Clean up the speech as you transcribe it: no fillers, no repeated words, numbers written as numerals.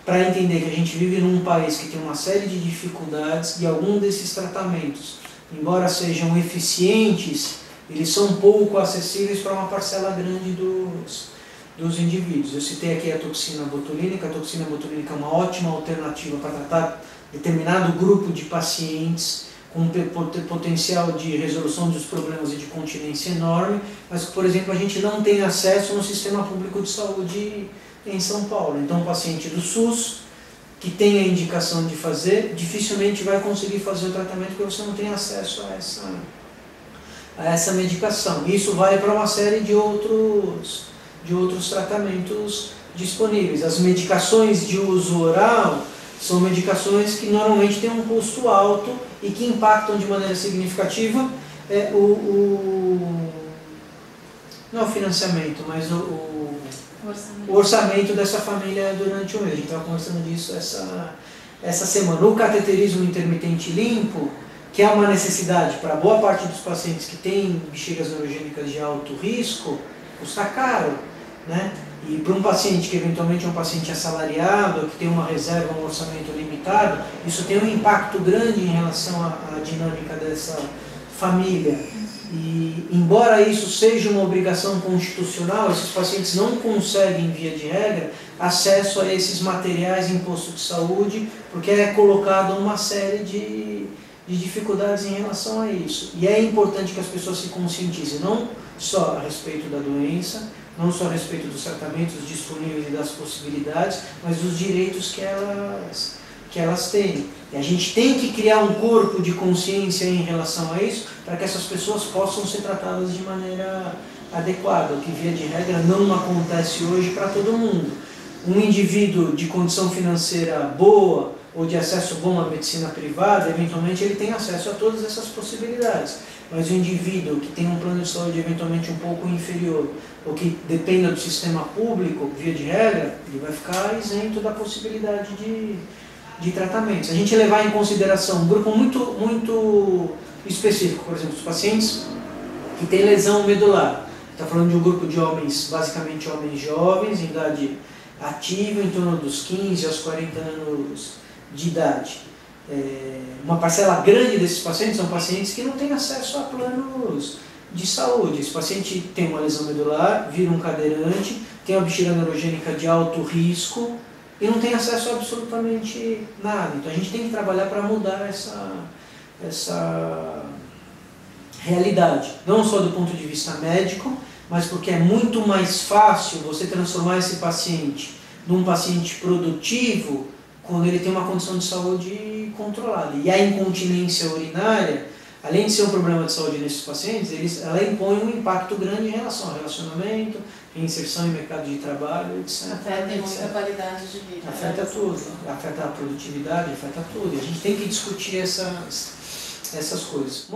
Para entender que a gente vive num país que tem uma série de dificuldades e alguns desses tratamentos, embora sejam eficientes, eles são pouco acessíveis para uma parcela grande dos indivíduos. Eu citei aqui a toxina botulínica. A toxina botulínica é uma ótima alternativa para tratar determinado grupo de pacientes com potencial de resolução dos problemas e de continência enorme, mas, por exemplo, a gente não tem acesso no sistema público de saúde em São Paulo. Então, o paciente do SUS, que tem a indicação de fazer, dificilmente vai conseguir fazer o tratamento porque você não tem acesso a essa medicação. Isso vai para uma série de outros tratamentos disponíveis. As medicações de uso oral são medicações que normalmente têm um custo alto e que impactam de maneira significativa não o financiamento, mas o orçamento dessa família durante o mês. A gente estava conversando disso essa semana. O cateterismo intermitente limpo, que é uma necessidade para boa parte dos pacientes que têm bexigas neurogênicas de alto risco, custa caro, né? E para um paciente que eventualmente é um paciente assalariado, que tem uma reserva, um orçamento limitado, isso tem um impacto grande em relação à dinâmica dessa família. E embora isso seja uma obrigação constitucional, esses pacientes não conseguem, via de regra, acesso a esses materiais em posto de saúde, porque é colocado uma série de dificuldades em relação a isso. E é importante que as pessoas se conscientizem, não só a respeito da doença, não só a respeito dos tratamentos disponíveis e das possibilidades, mas dos direitos que elas têm. E a gente tem que criar um corpo de consciência em relação a isso, para que essas pessoas possam ser tratadas de maneira adequada, o que via de regra não acontece hoje para todo mundo. Um indivíduo de condição financeira boa ou de acesso bom à medicina privada, eventualmente ele tem acesso a todas essas possibilidades. Mas o indivíduo que tem um plano de saúde eventualmente um pouco inferior, ou que dependa do sistema público, via de regra, ele vai ficar isento da possibilidade de tratamento. Se a gente levar em consideração um grupo muito específico, por exemplo, os pacientes que têm lesão medular, está falando de um grupo de homens, basicamente homens jovens, em idade ativa, em torno dos 15 aos 40 anos de idade. Uma parcela grande desses pacientes são pacientes que não têm acesso a planos de saúde. Esse paciente tem uma lesão medular, vira um cadeirante, tem uma bexiga neurogênica de alto risco e não tem acesso a absolutamente nada. Então a gente tem que trabalhar para mudar essa realidade, não só do ponto de vista médico, mas porque é muito mais fácil você transformar esse paciente num paciente produtivo quando ele tem uma condição de saúde controlada. E a incontinência urinária, além de ser um problema de saúde nesses pacientes, ela impõe um impacto grande em relação ao relacionamento, inserção em mercado de trabalho, etc. Afeta muito a qualidade de vida. Afeta tudo, afeta a produtividade, afeta tudo. E a gente tem que discutir essas coisas.